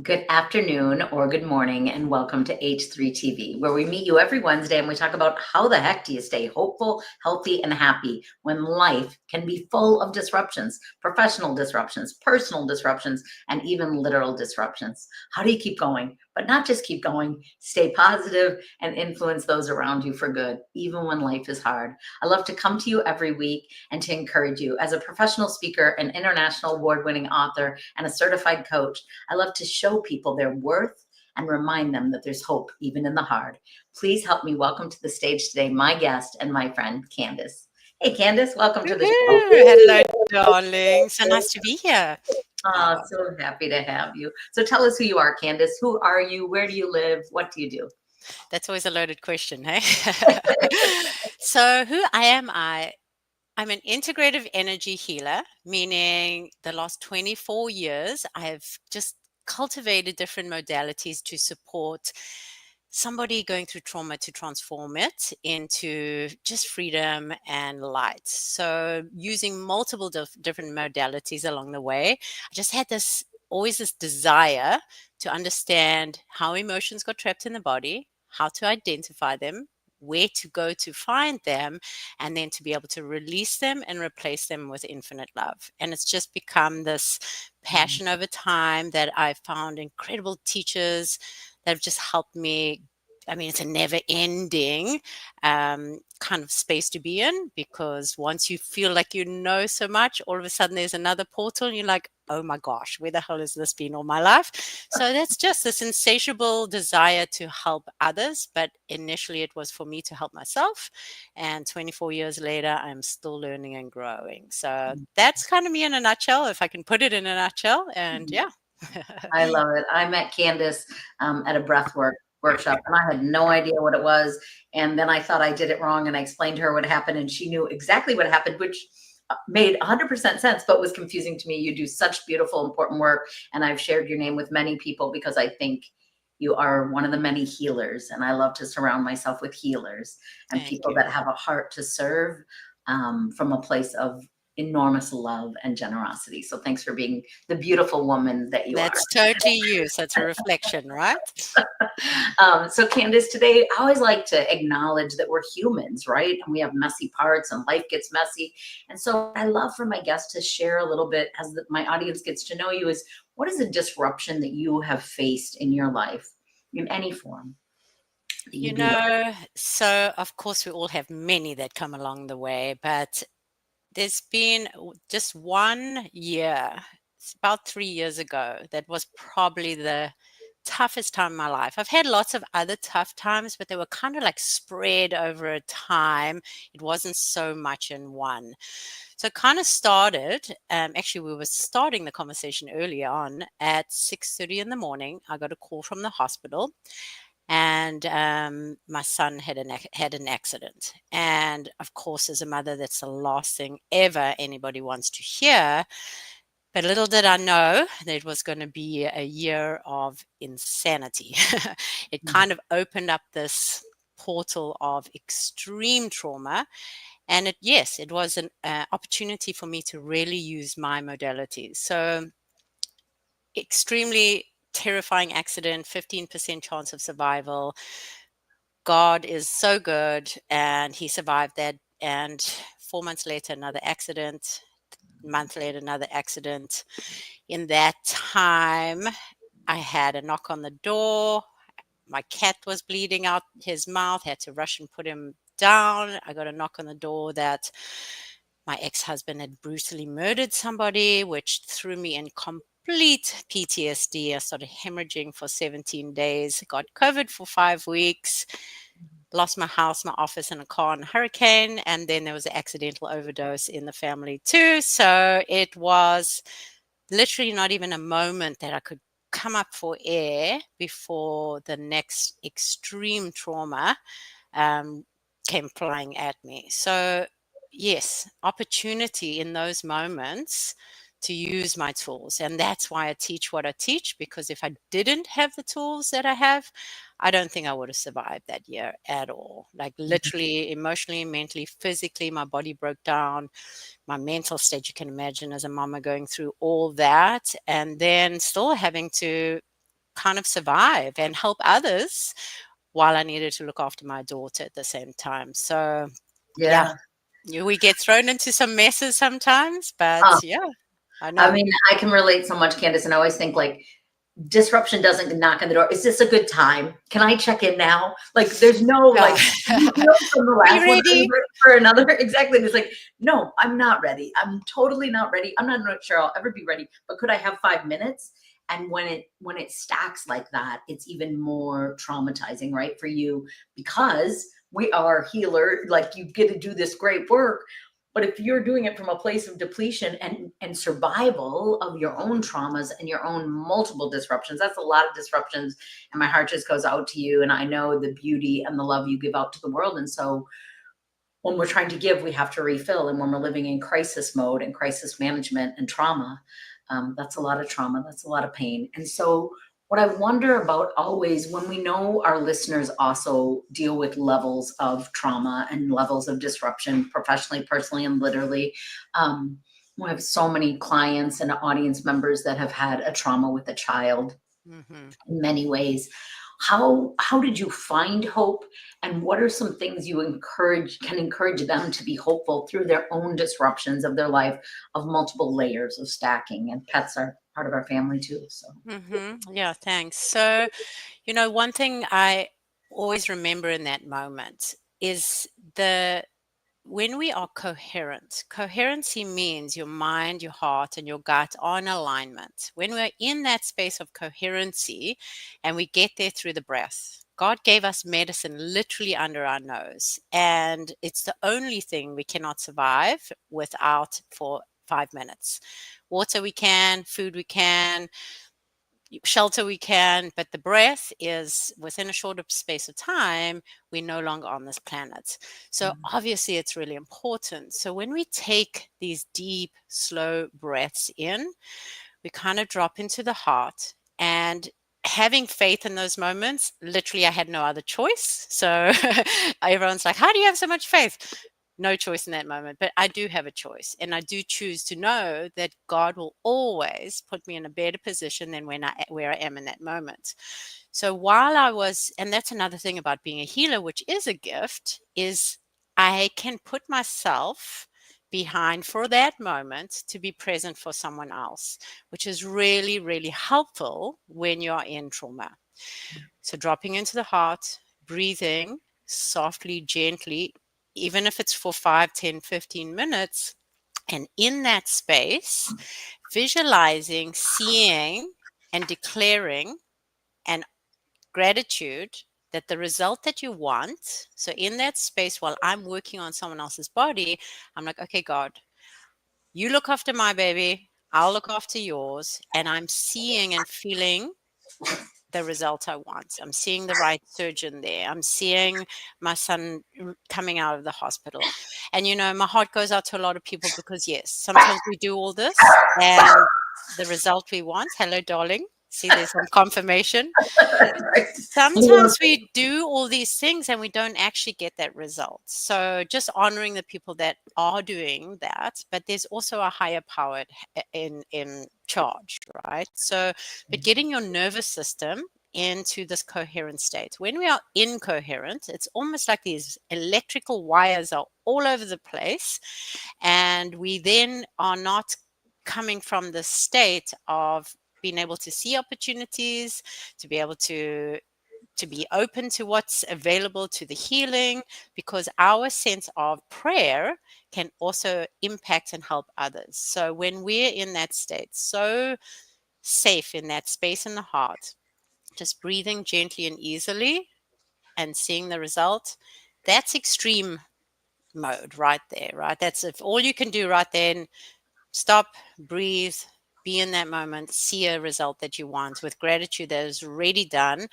Good afternoon or good morning, and welcome to H3TV, where we meet you every Wednesday and we talk about how the heck do you stay hopeful, healthy, and happy when life can be full of disruptions, professional disruptions, personal disruptions, and even literal disruptions. How do you keep going? But not just keep going, stay positive and influence those around you for good, even when life is hard. I love to come to you every week and to encourage you. As a professional speaker, an international award-winning author, and a certified coach, I love to show people their worth and remind them that there's hope even in the hard. Please help me welcome to the stage today my guest and my friend, Candace. Hey, Candace, welcome to the show. Woohoo! Hello, darling. So nice to be here. Oh, so happy to have you. So tell us who you are, Candace. Who are you? Where do you live? What do you do? That's always a loaded question, hey? So who am I? I'm an integrative energy healer, meaning the last 24 years, I've just cultivated different modalities to support somebody going through trauma to transform it into just freedom and light. So using multiple different modalities along the way, I just had this always this desire to understand how emotions got trapped in the body, how to identify them, where to go to find them, and then to be able to release them and replace them with infinite love. And it's just become this passion over time that I found incredible teachers that have just helped me. I mean, it's a never ending kind of space to be in, because once you feel like you know so much, all of a sudden there's another portal and you're like, oh my gosh, where the hell has this been all my life? So that's just this insatiable desire to help others. But initially it was for me to help myself. And 24 years later, I'm still learning and growing. So that's kind of me in a nutshell, if I can put it in a nutshell. And yeah. I love it. I met Candace at a breathwork workshop, and I had no idea what it was. And then I thought I did it wrong, and I explained to her what happened, and she knew exactly what happened, which made 100% sense, but was confusing to me. You do such beautiful, important work, and I've shared your name with many people because I think you are one of the many healers, and I love to surround myself with healers and Thank people you. that have a heart to serve from a place of enormous love and generosity. So thanks for being the beautiful woman that you are. That's totally you. So it's a reflection, right? So Candace, today I always like to acknowledge that we're humans, right? And we have messy parts and life gets messy. And so I love for my guests to share a little bit as my audience gets to know you is what is a disruption that you have faced in your life in any form that You you'd be like, know, so of course we all have many that come along the way, but there's been just 1 year, it's about 3 years ago, that was probably the toughest time in my life. I've had lots of other tough times, but they were kind of like spread over a time. It wasn't so much in one. So it kind of started, actually, we were starting the conversation earlier on at 6:30 in the morning. I got a call from the hospital, and my son had an accident. And of course, as a mother, that's the last thing ever anybody wants to hear. But little did I know that it was going to be a year of insanity. It kind of opened up this portal of extreme trauma. And yes, it was an opportunity for me to really use my modalities. So extremely terrifying accident, 15% chance of survival. God is so good, and he survived that. And 4 months later, another accident. A month later, another accident. In that time, I had a knock on the door. My cat was bleeding out his mouth, had to rush and put him down. I got a knock on the door that my ex-husband had brutally murdered somebody, which threw me in complete PTSD. I started hemorrhaging for 17 days, got COVID for 5 weeks, lost my house, my office, and a car in a hurricane. And then there was an accidental overdose in the family too. So it was literally not even a moment that I could come up for air before the next extreme trauma um, came flying at me. So, yes, opportunity in those moments to use my tools. And that's why I teach what I teach, because if I didn't have the tools that I have, I don't think I would have survived that year at all. Like literally, emotionally, mentally, physically, my body broke down. My mental state, you can imagine, as a mama going through all that, and then still having to kind of survive and help others while I needed to look after my daughter at the same time. So, yeah, we get thrown into some messes sometimes, but yeah, I know. I mean, I can relate so much, Candace, and I always think like disruption doesn't knock on the door. Is this a good time? Can I check in now? Like, there's no like you know from the Are you last one, are you ready? ready for another? Exactly. And it's like, no, I'm not ready. I'm totally not ready. I'm not sure I'll ever be ready. But could I have 5 minutes? And when it stacks like that, it's even more traumatizing, right, for you, because we are healer. Like, you get to do this great work. But if you're doing it from a place of depletion and survival of your own traumas and your own multiple disruptions, that's a lot of disruptions. And my heart just goes out to you. And I know the beauty and the love you give out to the world. And so when we're trying to give, we have to refill. And when we're living in crisis mode and crisis management and trauma, that's a lot of trauma. That's a lot of pain. And so what I wonder about always, when we know our listeners also deal with levels of trauma and levels of disruption professionally, personally, and literally, we have so many clients and audience members that have had a trauma with a child Mm-hmm. in many ways. How did you find hope, and what are some things you can encourage them to be hopeful through their own disruptions of their life of multiple layers of stacking? And pets are part of our family too. So Mm-hmm. Yeah, thanks. So, one thing I always remember in that moment is when we are coherent. Coherency means your mind, your heart, and your gut are in alignment. When we're in that space of coherency, and we get there through the breath. God gave us medicine literally under our nose, and it's the only thing we cannot survive without for 5 minutes. Water we can, food we can, shelter we can, but the breath is within a shorter space of time, we're no longer on this planet. So obviously it's really important. So when we take these deep, slow breaths in, we kind of drop into the heart, and having faith in those moments, literally I had no other choice. So everyone's like, how do you have so much faith? No choice in that moment, but I do have a choice, and I do choose to know that God will always put me in a better position than where I am in that moment. So while I was, and that's another thing about being a healer, which is a gift, is I can put myself behind for that moment to be present for someone else, which is really, really helpful when you're in trauma. So dropping into the heart, breathing softly, gently, even if it's for 5, 10, 15 minutes. And in that space, visualizing, seeing, and declaring and gratitude that the result that you want. So in that space, while I'm working on someone else's body, I'm like, okay, God, you look after my baby, I'll look after yours. And I'm seeing and feeling the result I want. I'm seeing the right surgeon there. I'm seeing my son coming out of the hospital. And, my heart goes out to a lot of people because, yes, sometimes we do all this and the result we want. Hello, darling. See, there's some confirmation. Sometimes we do all these things and we don't actually get that result. So just honoring the people that are doing that, but there's also a higher power in charge, right? So, but getting your nervous system into this coherent state. When we are incoherent, it's almost like these electrical wires are all over the place, and we then are not coming from the state of being able to see opportunities, to be able to be open to what's available, to the healing, because our sense of prayer can also impact and help others. So when we're in that state, so safe in that space in the heart, just breathing gently and easily and seeing the result, that's extreme mode right there, right? That's if all you can do right then, stop, breathe, be in that moment, see a result that you want with gratitude that is already done,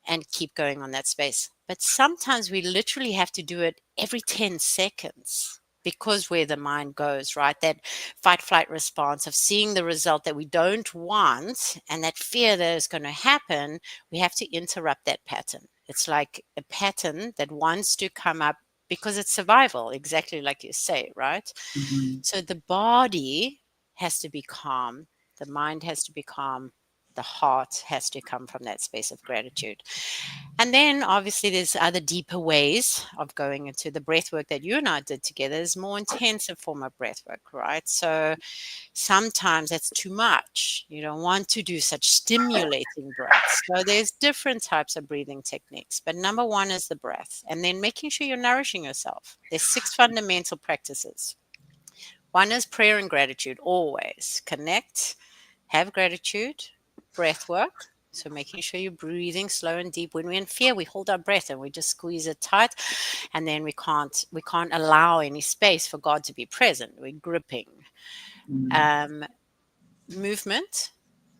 and keep going on that space. But sometimes we literally have to do it every 10 seconds because where the mind goes, right? That fight flight response of seeing the result that we don't want and that fear that is going to happen, we have to interrupt that pattern. It's like a pattern that wants to come up because it's survival, exactly like you say, right? Mhm. So the body has to be calm, the mind has to be calm, The heart has to come from that space of gratitude. And then obviously there's other deeper ways of going into the breath work that you and I did together. Is more intensive form of breath work, right? So sometimes that's too much. You don't want to do such stimulating breaths. So there's different types of breathing techniques. But number one is the breath, and then making sure you're nourishing yourself. There's 6 fundamental practices. One is prayer and gratitude, always. Connect, have gratitude, breath work. So making sure you're breathing slow and deep. When we're in fear, we hold our breath and we just squeeze it tight, and then we can't allow any space for God to be present. We're gripping. Um, movement,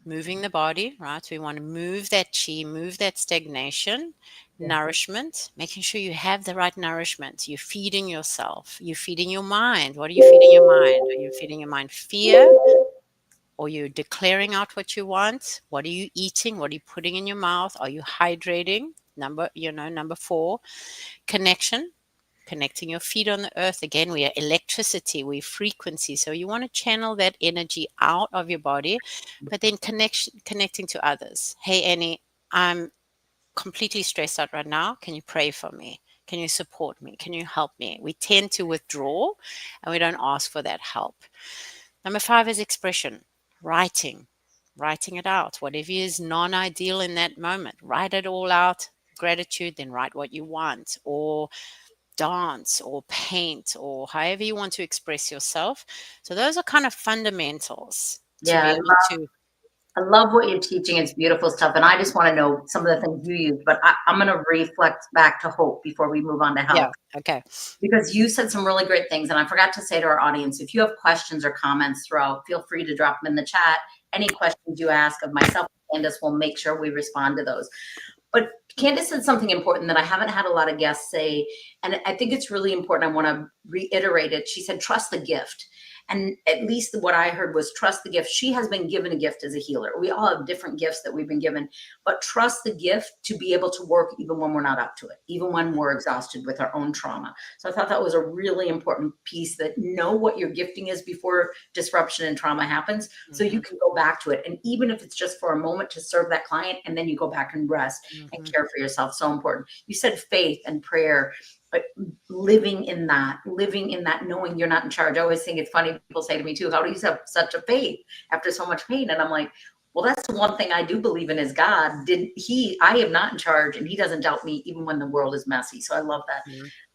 moving the body, right? We want to move that chi, move that stagnation. Nourishment, making sure you have the right nourishment. You're feeding yourself. You're feeding your mind. What are you feeding your mind? Are you feeding your mind fear? Or you're declaring out what you want? What are you eating? What are you putting in your mouth? Are you hydrating? Number 4, connection, connecting your feet on the earth. Again, we are electricity, we frequency. So you want to channel that energy out of your body, but then connecting to others. Hey, Annie, I'm completely stressed out right now. Can you pray for me? Can you support me? Can you help me? We tend to withdraw and we don't ask for that help. Number 5 is expression, writing it out. Whatever is non ideal in that moment, write it all out. Gratitude, then write what you want, or dance, or paint, or however you want to express yourself. So, those are kind of fundamentals to be Yeah, able to. I love what you're teaching. It's beautiful stuff. And I just want to know some of the things you use, but I'm going to reflect back to hope before we move on to Yeah, health, okay. because you said some really great things. And I forgot to say to our audience, if you have questions or comments throughout, feel free to drop them in the chat. Any questions you ask of myself and Candace, we'll make sure we respond to those. But Candace said something important that I haven't had a lot of guests say, and I think it's really important. I want to reiterate it. She said, trust the gift. And at least what I heard was trust the gift. She has been given a gift as a healer. We all have different gifts that we've been given, but trust the gift to be able to work even when we're not up to it, even when we're exhausted with our own trauma. So I thought that was a really important piece, that know what your gifting is before disruption and trauma happens, so you can go back to it. And even if it's just for a moment to serve that client, and then you go back and rest and care for yourself. So important. You said faith and prayer, but living in that, knowing you're not in charge. I always think it's funny. People say to me too, how do you have such a faith after so much pain? And I'm like, well, that's the one thing I do believe in, is God. I am not in charge, and he doesn't doubt me even when the world is messy. So I love that.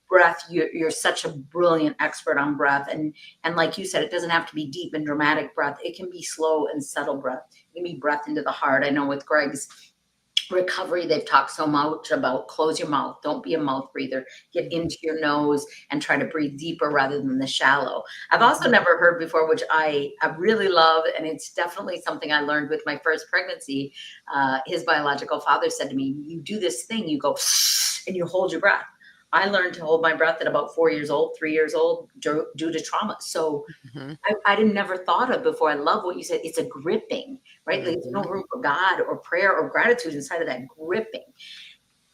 Breath, you're such a brilliant expert on breath. And like you said, it doesn't have to be deep and dramatic breath. It can be slow and subtle breath. It can be breath into the heart. I know with Greg's recovery, they've talked so much about close your mouth, don't be a mouth breather, get into your nose and try to breathe deeper rather than the shallow. I've also never heard before, which I really love, and it's definitely something I learned with my first pregnancy. His biological father said to me, you do this thing, you go and you hold your breath. I learned to hold my breath at about 4 years old, 3 years old, due to trauma. So I didn't never thought of before. I love what you said. It's a gripping, right? Like, there's no room for God or prayer or gratitude inside of that gripping.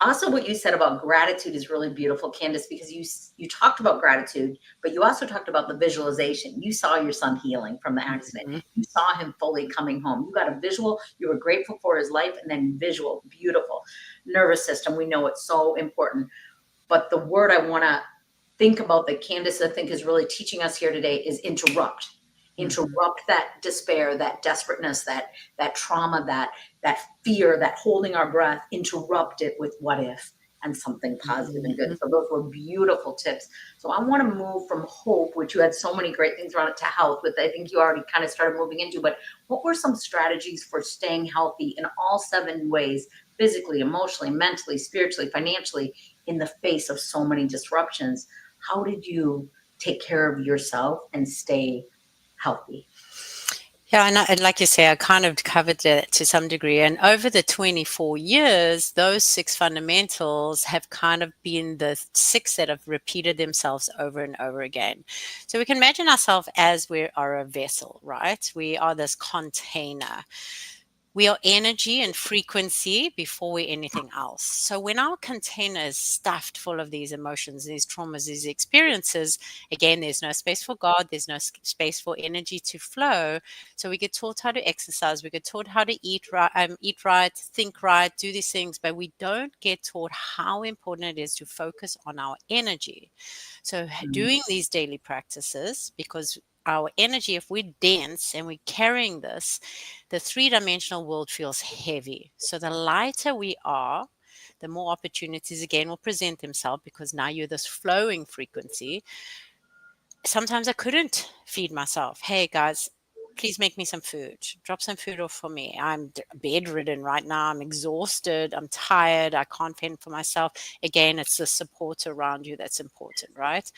Also, what you said about gratitude is really beautiful, Candace, because you talked about gratitude, but you also talked about the visualization. You saw your son healing from the accident. You saw him fully coming home. You got a visual. You were grateful for his life, and then visual, beautiful. Nervous system. We know it's so important. But the word I want to think about that Candace, I think, is really teaching us here today is interrupt. Interrupt that despair, that desperateness, that trauma, that fear, that holding our breath. Interrupt it with what if and something positive and good. So those were beautiful tips. So I want to move from hope, which you had so many great things around it, to health, which I think you already kind of started moving into. But what were some strategies for staying healthy in all 7 ways: physically, emotionally, mentally, spiritually, financially, in the face of so many disruptions? How did you take care of yourself and stay healthy? Yeah, and like you say, I kind of covered it to some degree. And over the 24 years, those 6 fundamentals have kind of been the 6 that have repeated themselves over and over again. So we can imagine ourselves as we are a vessel, right? We are this container. We are energy and frequency before we're anything else. So when our container is stuffed full of these emotions, these traumas, these experiences, again, there's no space for God, there's no space for energy to flow. So we get taught how to exercise, we get taught how to eat right, think right, do these things, but we don't get taught how important it is to focus on our energy. So doing these daily practices, because our energy, if we're dense and we're carrying this, the three-dimensional world feels heavy. So the lighter we are, the more opportunities again will present themselves, because now you're this flowing frequency. Sometimes I couldn't feed myself. Hey guys, please make me some food. Drop some food off for me. I'm bedridden right now. I'm exhausted. I'm tired. I can't fend for myself. Again, it's the support around you that's important, right?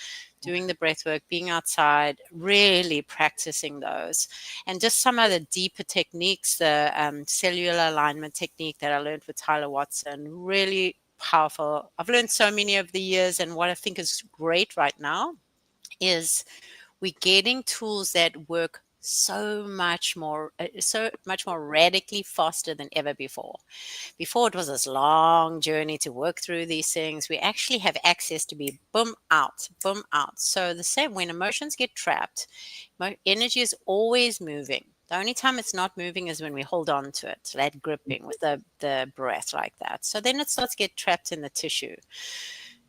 Doing the breath work, being outside, really practicing those. And just some of the deeper techniques, the cellular alignment technique that I learned with Tyler Watson, really powerful. I've learned so many over the years. And what I think is great right now is we're getting tools that work so much more radically faster than ever before. Before, it was this long journey to work through these things. We actually have access to be boom out, boom out. So the same, when emotions get trapped, energy is always moving. The only time it's not moving is when we hold on to it, that gripping with the breath like that. So then it starts to get trapped in the tissue.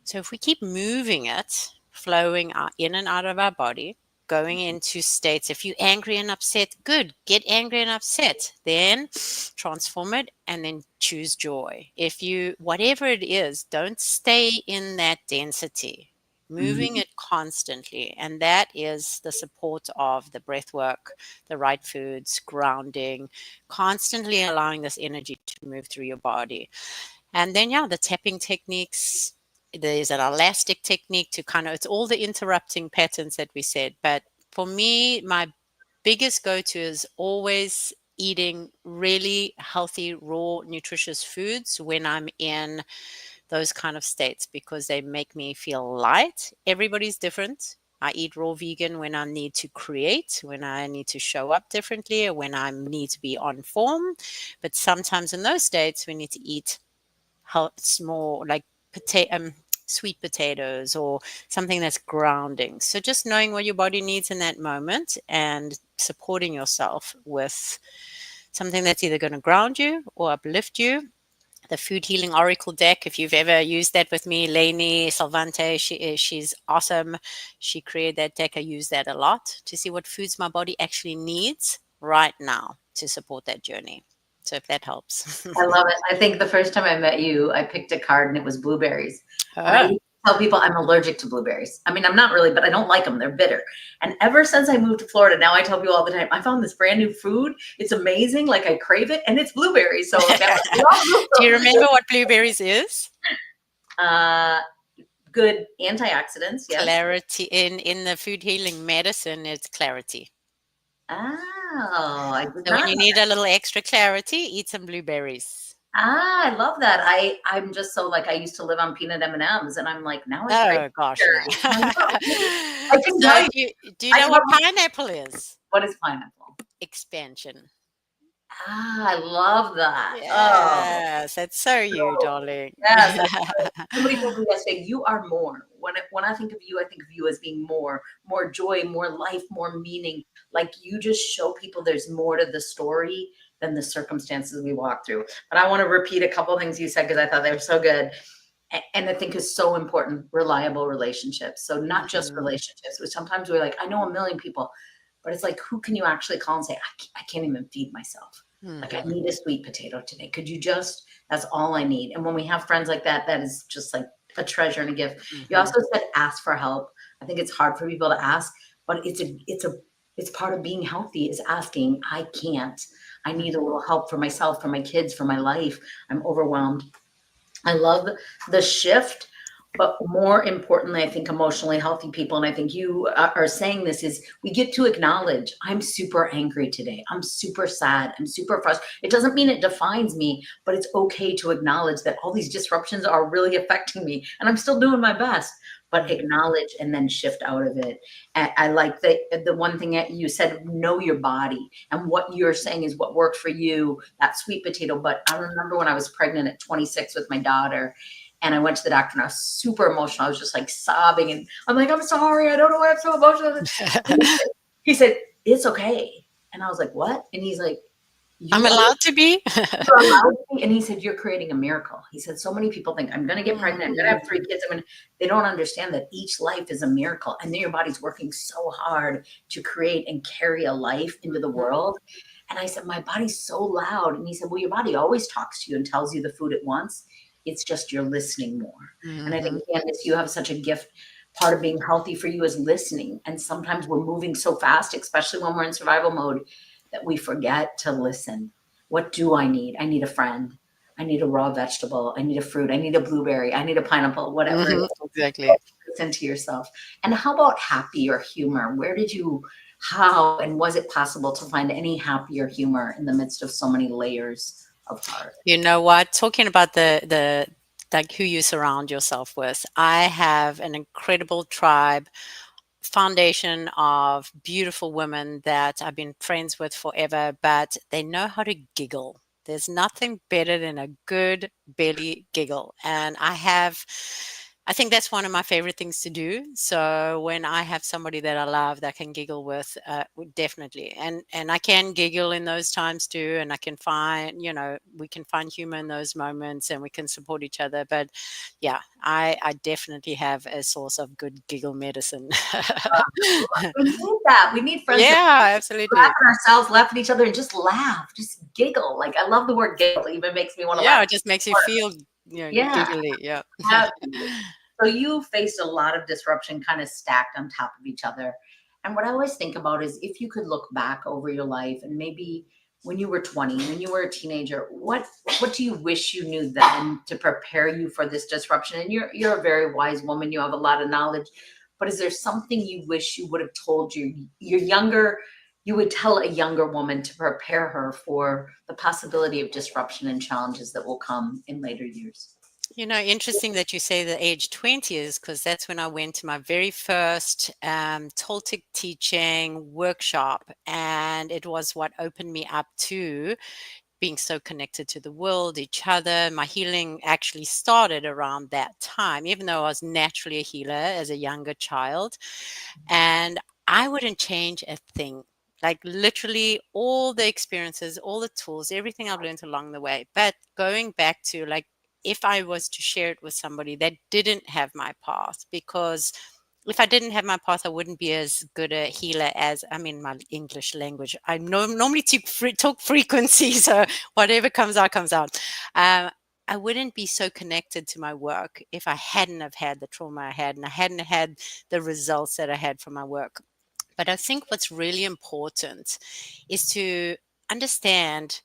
So if we keep moving it, flowing in and out of our body, going into states, if you're angry and upset, good, get angry and upset, then transform it and then choose joy. If you, whatever it is, don't stay in that density, moving it constantly. And that is the support of the breath work, the right foods, grounding, constantly allowing this energy to move through your body. And then, yeah, the tapping techniques. There's an elastic technique to kind of, it's all the interrupting patterns that we said. But for me, my biggest go to is always eating really healthy, raw, nutritious foods when I'm in those kind of states, because they make me feel light. Everybody's different. I eat raw vegan when I need to create, when I need to show up differently, or when I need to be on form. But sometimes in those states, we need to eat more like sweet potatoes or something that's grounding. So just knowing what your body needs in that moment and supporting yourself with something that's either going to ground you or uplift you. The Food Healing Oracle deck, if you've ever used that with me, Lainey Salvante, she's awesome. She created that deck. I use that a lot to see what foods my body actually needs right now to support that journey. So if that helps. I love it. I think the first time I met you, I picked a card and it was blueberries. And I Oh. used to tell people I'm allergic to blueberries. I mean, I'm not really, but I don't like them. They're bitter. And ever since I moved to Florida, now I tell people all the time, I found this brand new food. It's amazing. Like I crave it, and it's blueberries. So now Do you remember what blueberries is? Good antioxidants. Yes. Clarity. In the food healing medicine, it's clarity. Oh, I did So when not you know. need a little extra clarity, eat some blueberries. I love that. I'm just so like I used to live on peanut M&Ms, and I'm like now I crave Oh gosh, blueberries. no. I can tell So you. do you I know what love, pineapple is? what is pineapple? Expansion. I love that. Oh, Yes, that's so you, so darling. yes. Somebody told me yesterday, you are more. When I think of you, I think of you as being more joy, more life, more meaning. Like you just show people there's more to the story than the circumstances we walk through. But I want to repeat a couple of things you said because I thought they were so good. And I think is so important, reliable relationships. So not just Mhm. relationships, but sometimes we're like, I know a million people, but it's like, who can you actually call and say, I can't even feed myself. Like I Mhm. need a sweet potato today. Could you just, that's all I need. And when we have friends like that, that is just like a treasure and a gift. You Mhm. also said ask for help. I think it's hard for people to ask, but it's part of being healthy is asking, I can't, I need a little help for myself, for my kids, for my life. I'm overwhelmed. I love the shift, but more importantly, I think emotionally healthy people, and I think you are saying this is we get to acknowledge I'm super angry today. I'm super sad. I'm super frustrated. It doesn't mean it defines me, but it's okay to acknowledge that all these disruptions are really affecting me and I'm still doing my best. but acknowledge and then shift out of it. And I like the one thing that you said, know your body, and what you're saying is what worked for you, that sweet potato. But I remember when I was pregnant at 26 with my daughter, and I went to the doctor and I was super emotional. I was just like sobbing, and I'm like, I'm sorry, I don't know why I'm so emotional. He said, it's okay. And I was like, what? And he's like, I'm you are allowed to be. you're allowed to. And he said, you're creating a miracle. He said, so many people think I'm going to get pregnant. I'm going to have 3 kids. They don't understand that each life is a miracle. And then your body's working so hard to create and carry a life into the world. And I said, my body's so loud. And he said, well, your body always talks to you and tells you the food it wants. It's just you're listening more. And I think, Candace, you have such a gift. Part of being healthy for you is listening. And sometimes we're moving so fast, especially when we're in survival mode, that we forget to listen. What do I need? I need a friend. I need a raw vegetable. I need a fruit. I need a blueberry. I need a pineapple, whatever it is. Exactly. Listen to yourself. And how about happy or humor? How, and was it possible to find any happy or humor in the midst of so many layers of heart? You know what? Talking about the like who you surround yourself with, I have an incredible tribe foundation of beautiful women that I've been friends with forever, but they know how to giggle. There's nothing better than a good belly giggle. And I think that's one of my favorite things to do. So when I have somebody that I love that I can giggle with, definitely. And I can giggle in those times too. And I can find, we can find humor in those moments and we can support each other. But yeah, I definitely have a source of good giggle medicine. We need that. We need friends that Yeah, laugh absolutely. at ourselves, laugh at each other, and just laugh, just giggle. Like, I love the word giggle. It even makes me want to Yeah, laugh it just makes you more. feel, Yeah. giggly. Yeah. Happy. So you faced a lot of disruption kind of stacked on top of each other. And what I always think about is if you could look back over your life and maybe when you were 20, when you were a teenager, what do you wish you knew then to prepare you for this disruption? And you're a very wise woman, you have a lot of knowledge, but is there something you wish you would have told you would tell a younger woman to prepare her for the possibility of disruption and challenges that will come in later years? Interesting that you say the age 20 is because that's when I went to my very first Toltec teaching workshop. And it was what opened me up to being so connected to the world, each other. My healing actually started around that time, even though I was naturally a healer as a younger child. And I wouldn't change a thing. Like literally all the experiences, all the tools, everything I've learned along the way. But going back to like, if I was to share it with somebody that didn't have my path, because if I didn't have my path, I wouldn't be as good a healer as I'm in my English language. I normally talk frequency, so whatever comes out, comes out. I wouldn't be so connected to my work if I hadn't have had the trauma I had and I hadn't had the results that I had from my work. But I think what's really important is to understand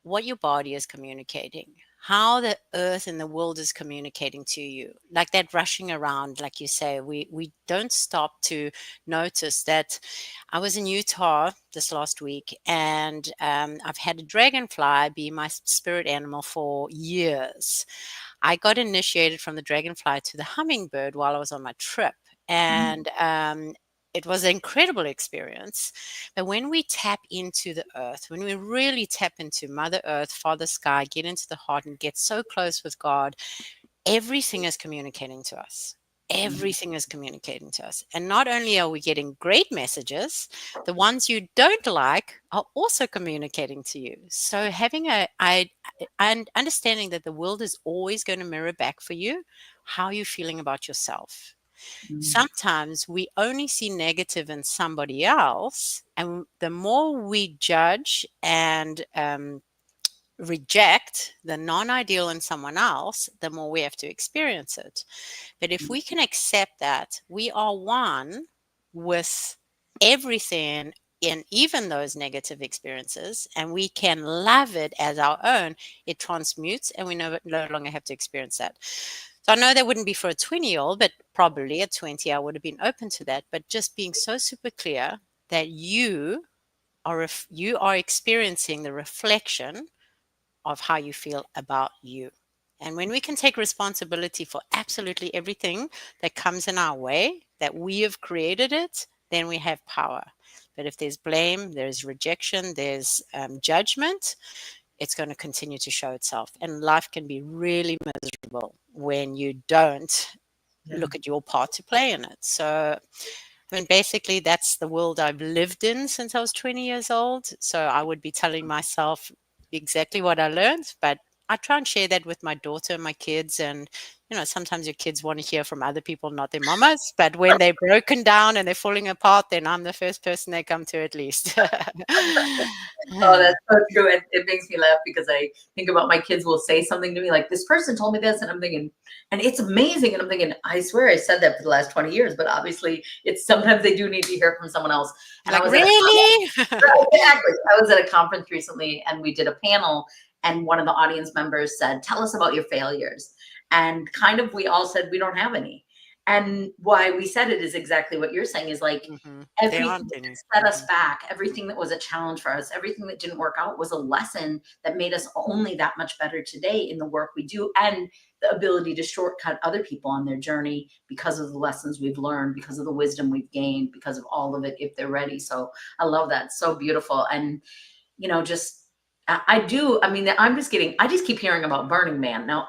what your body is communicating, how the earth and the world is communicating to you. Like that rushing around, like you say, we don't stop to notice that. I was in Utah this last week, and I've had a dragonfly be my spirit animal for years. I got initiated from the dragonfly to the hummingbird while I was on my trip. And it was an incredible experience. But when we tap into the earth, when we really tap into Mother Earth, Father Sky, get into the heart and get so close with God, everything is communicating to us. Everything is communicating to us. And not only are we getting great messages, the ones you don't like are also communicating to you. So having and understanding that the world is always going to mirror back for you how you're feeling about yourself. Sometimes we only see negative in somebody else, and the more we judge and reject the non-ideal in someone else, the more we have to experience it. But if we can accept that we are one with everything in even those negative experiences, and we can love it as our own, it transmutes and we no longer have to experience that. So I know that wouldn't be for a 20-year-old, but probably at 20, I would have been open to that. But just being so super clear that you are experiencing the reflection of how you feel about you. And when we can take responsibility for absolutely everything that comes in our way, that we have created it, then we have power. But if there's blame, there's rejection, there's judgment, it's going to continue to show itself. And life can be really miserable when you don't look at your part to play in it. So, I mean, basically, that's the world I've lived in since I was 20 years old. So I would be telling myself exactly what I learned, but I try and share that with my daughter and my kids. And, sometimes your kids want to hear from other people, not their mamas. But when they're broken down and they're falling apart, then I'm the first person they come to at least. Oh, that's so true. It makes me laugh because I think about my kids will say something to me like, this person told me this, and I'm thinking, and it's amazing. And I'm thinking, I swear I said that for the last 20 years, but obviously it's sometimes they do need to hear from someone else. And Like, I was really? exactly. I was at a conference recently and we did a panel, and one of the audience members said, tell us about your failures. And kind of we all said we don't have any. And why we said it is exactly what you're saying, is like There everything aren't any. that set us back, everything that was a challenge for us, everything that didn't work out was a lesson that made us only that much better today in the work we do, and the ability to shortcut other people on their journey because of the lessons we've learned, because of the wisdom we've gained, because of all of it, if they're ready. So I love that. So beautiful. And just I do. I mean, I just keep hearing about Burning Man. Now,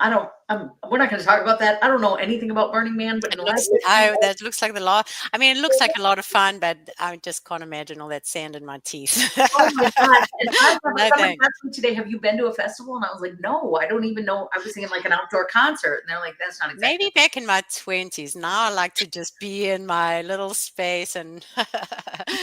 we're not going to talk about that. I don't know anything about Burning Man, but That looks like the law. I mean, it looks like a lot of fun, but I just can't imagine all that sand in my teeth. oh my God. And I No, someone thanks. asked me today, have you been to a festival? And I was like, no, I don't even know. I was thinking like an outdoor concert. And they're like, that's not exactly. Maybe back in my 20s. Now I like to just be in my little space and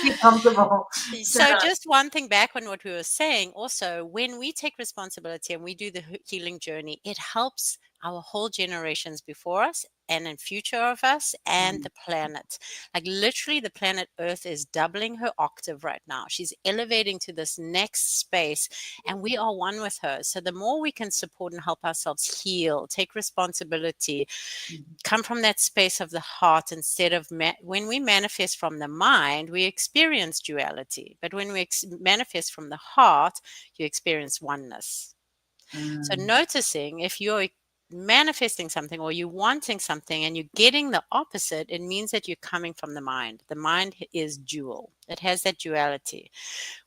Be comfortable. So just one thing back on what we were saying, also, when we take responsibility and we do the healing journey, it helps our whole generations before us and in future of us and the planet. Like literally the planet Earth is doubling her octave right now. She's elevating to this next space and we are one with her. So the more we can support and help ourselves heal, take responsibility, come from that space of the heart instead of when we manifest from the mind, we experience duality. But when we manifest from the heart, you experience oneness. So noticing if you're manifesting something or you're wanting something and you're getting the opposite, it means that you're coming from the mind. The mind is dual. It has that duality.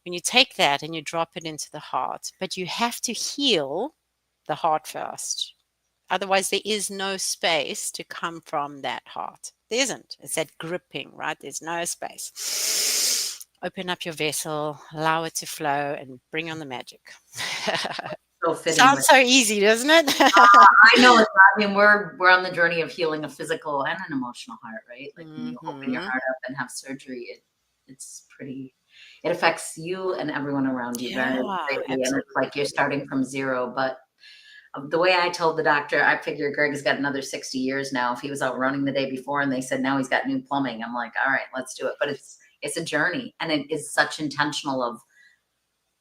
When you take that and you drop it into the heart, but you have to heal the heart first. Otherwise, there is no space to come from that heart. There isn't. It's that gripping, right? There's no space. Open up your vessel, allow it to flow, and bring on the magic. So fitting. Sounds so easy, doesn't it? I know. I mean, we're on the journey of healing a physical and an emotional heart, right? Like when you open your heart up and have surgery, it's pretty. It affects you and everyone around you very Yeah, greatly, and it's like you're starting from zero. But the way I told the doctor, I figure Greg's got another 60 years now. If he was out running the day before and they said now he's got new plumbing, I'm like, all right, let's do it. But it's a journey, and it is such intentional of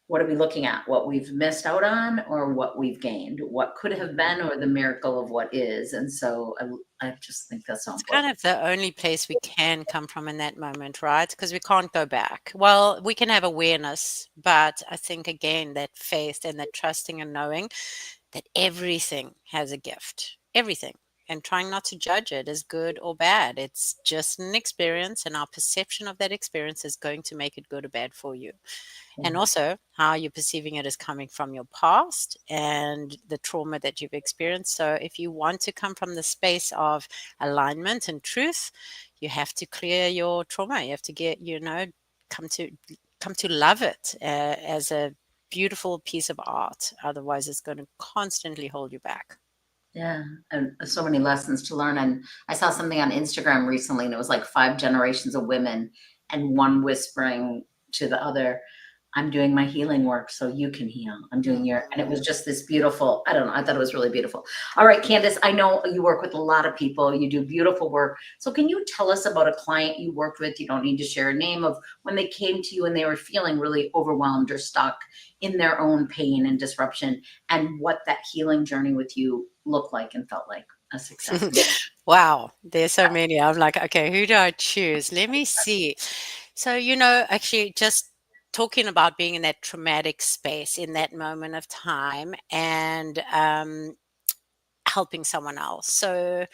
what are we looking at, what we've missed out on or what we've gained, what could have been or the miracle of what is. And so I just think that's so it's important. kind of the only place we can come from in that moment, right? Because we can't go back. Well, we can have awareness, but I think again that faith and that trusting and knowing that everything has a gift, everything, and trying not to judge it as good or bad. It's just an experience, and our perception of that experience is going to make it good or bad for you. And also, how you're perceiving it is coming from your past and the trauma that you've experienced. So, if you want to come from the space of alignment and truth, you have to clear your trauma. You have to get, come to love it as a beautiful piece of art. Otherwise, it's going to constantly hold you back. Yeah. And so many lessons to learn. And I saw something on Instagram recently, and it was like 5 generations of women and one whispering to the other, I'm doing my healing work so you can heal. I'm doing and it was just this beautiful, I don't know, I thought it was really beautiful. All right, Candace, I know you work with a lot of people, you do beautiful work. So can you tell us about a client you worked with? You don't need to share a name, of when they came to you and they were feeling really overwhelmed or stuck in their own pain and disruption, and what that healing journey with you looked like and felt like a success. Wow, there's so many. I'm like, okay, who do I choose? Let me see. So, actually, just talking about being in that traumatic space in that moment of time, and helping someone else. So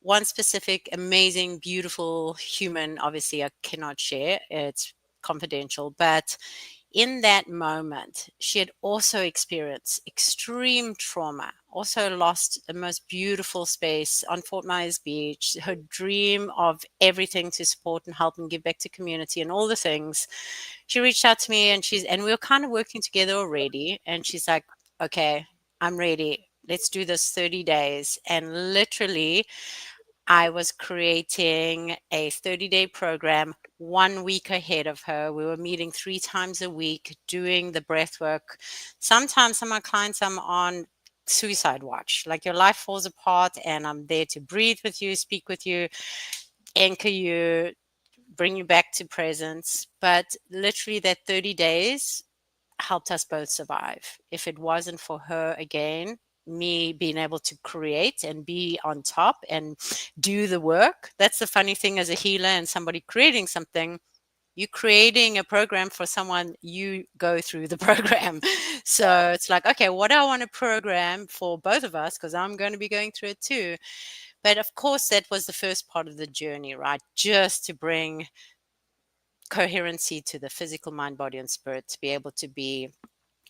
one specific, amazing, beautiful human, obviously I cannot share, it's confidential, but in that moment, she had also experienced extreme trauma, also lost the most beautiful space on Fort Myers Beach, her dream of everything to support and help and give back to community and all the things. She reached out to me and we were kind of working together already. And she's like, okay, I'm ready. Let's do this 30 days. And literally, I was creating a 30-day program 1 week ahead of her. We were meeting 3 times a week, doing the breath work. Sometimes some of my clients, I'm on suicide watch, like your life falls apart, and I'm there to breathe with you, speak with you, anchor you, bring you back to presence. But literally, that 30 days helped us both survive. If it wasn't for her, again, me being able to create and be on top and do the work. That's the funny thing as a healer and somebody creating something. You creating a program for someone, you go through the program. So it's like, okay, what do I want to program for both of us? Because I'm going to be going through it too. But of course, that was the first part of the journey, right? Just to bring coherency to the physical mind, body, and spirit to be able to be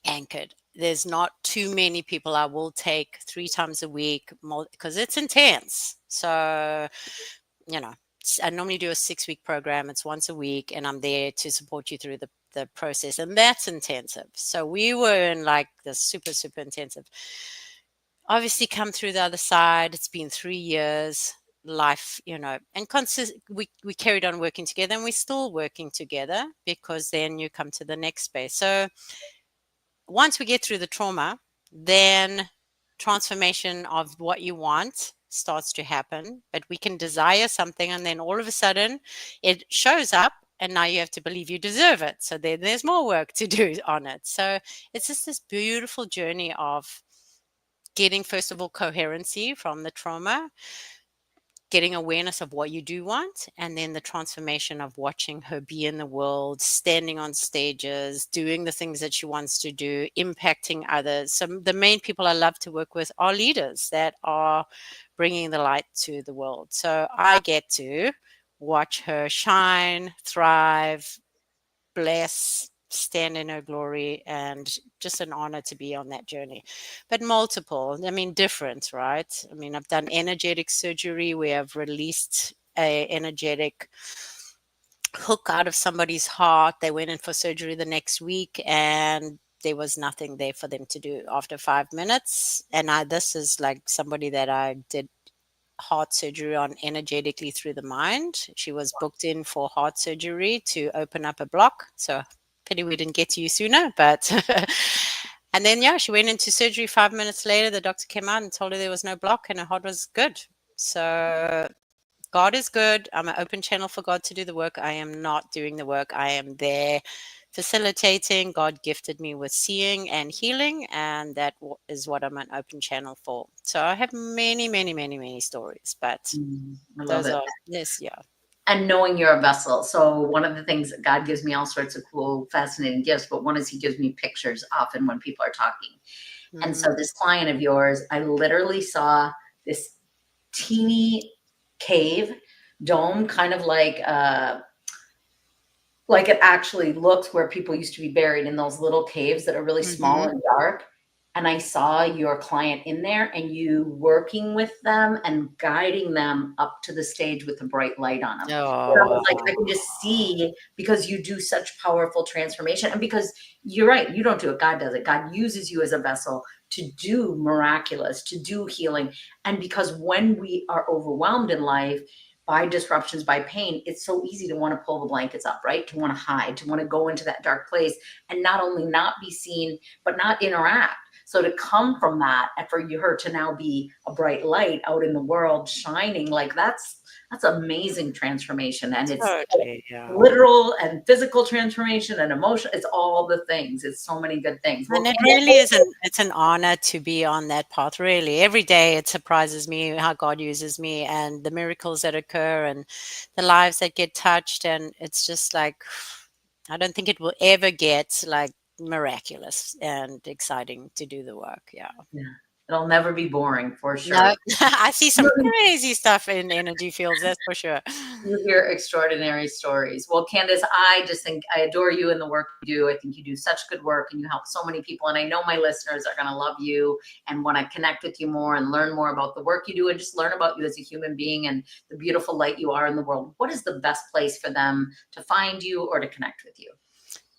anchored. There's not too many people I will take 3 times a week because it's intense. So, I normally do a 6-week program. It's once a week, and I'm there to support you through the process. And that's intensive. So we were in like the super, super intensive. Obviously, come through the other side. It's been 3 years. Life, and we carried on working together, and we're still working together because then you come to the next space. So once we get through the trauma, then transformation of what you want starts to happen. But we can desire something, and then all of a sudden it shows up, and now you have to believe you deserve it. So then there's more work to do on it. So it's just this beautiful journey of getting, first of all, coherency from the trauma, getting awareness of what you do want, and then the transformation of watching her be in the world, standing on stages, doing the things that she wants to do, impacting others. So the main people I love to work with are leaders that are bringing the light to the world. So I get to watch her shine, thrive, bless, stand in her glory, and just an honor to be on that journey. But multiple, different, right? I've done energetic surgery where I've released a energetic hook out of somebody's heart. They went in for surgery the next week, and there was nothing there for them to do after 5 minutes. And this is like somebody that I did heart surgery on energetically through the mind. She was booked in for heart surgery to open up a block. So pity we didn't get to you sooner, but and then she went into surgery. 5 minutes later, the doctor came out and told her there was no block and her heart was good. So God is good. I'm an open channel for God to do the work. I am not doing the work. I am there facilitating. God gifted me with seeing and healing, and that is what I'm an open channel for. So I have many, many, many, many stories, but I love those it. are, yes, yeah. And knowing you're a vessel. So one of the things, God gives me all sorts of cool, fascinating gifts, but one is he gives me pictures often when people are talking. And so this client of yours, I literally saw this teeny cave dome, kind of like it actually looks where people used to be buried, in those little caves that are really small and dark. And I saw your client in there and you working with them and guiding them up to the stage with a bright light on them. And I was like, I can just see, because you do such powerful transformation. And because you're right, you don't do it, God does it. God uses you as a vessel to do miraculous, to do healing. And because when we are overwhelmed in life by disruptions, by pain, it's so easy to want to pull the blankets up, right? To want to hide, to want to go into that dark place and not only not be seen, but not interact. So to come from that, and for her to now be a bright light out in the world, shining, like that's amazing transformation. And it's Totally, yeah. literal and physical transformation and emotion. It's all the things. It's so many good things. And it really is it's an honor to be on that path. Really, every day it surprises me how God uses me and the miracles that occur and the lives that get touched. And it's just like, I don't think it will ever get like miraculous and exciting to do the work. Yeah. Yeah. It'll never be boring for No, sure. I see some crazy stuff in energy fields, that's for sure. You hear extraordinary stories. Well, Candace, I just think I adore you and the work you do. I think you do such good work and you help so many people. And I know my listeners are going to love you and want to connect with you more and learn more about the work you do and just learn about you as a human being and the beautiful light you are in the world. What is the best place for them to find you or to connect with you?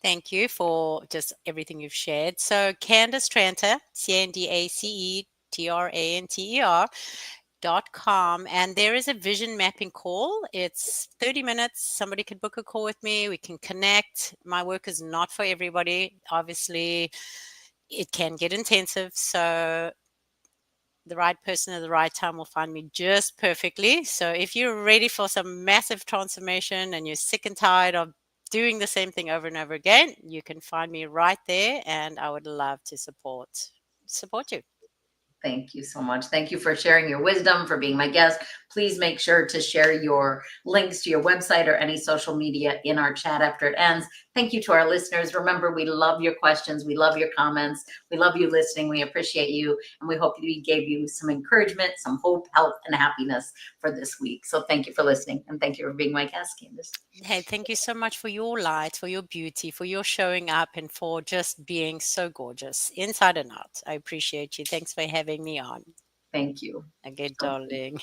Thank you for just everything you've shared. So Candace Tranter, CandaceTranter.com, and there is a vision mapping call. It's 30 minutes. Somebody could book a call with me. We can connect. My work is not for everybody. Obviously, it can get intensive. So the right person at the right time will find me just perfectly. So if you're ready for some massive transformation and you're sick and tired of doing the same thing over and over again, you can find me right there, and I would love to support you. Thank you so much. Thank you for sharing your wisdom, for being my guest. Please make sure to share your links to your website or any social media in our chat after it ends. Thank you to our listeners. Remember, we love your questions. We love your comments. We love you listening. We appreciate you. And we hope we gave you some encouragement, some hope, health, and happiness for this week. So thank you for listening. And thank you for being my guest, Candace. Hey, thank you so much for your light, for your beauty, for your showing up, and for just being so gorgeous inside and out. I appreciate you. Thanks for having me on. Thank you. Okay, So, darling.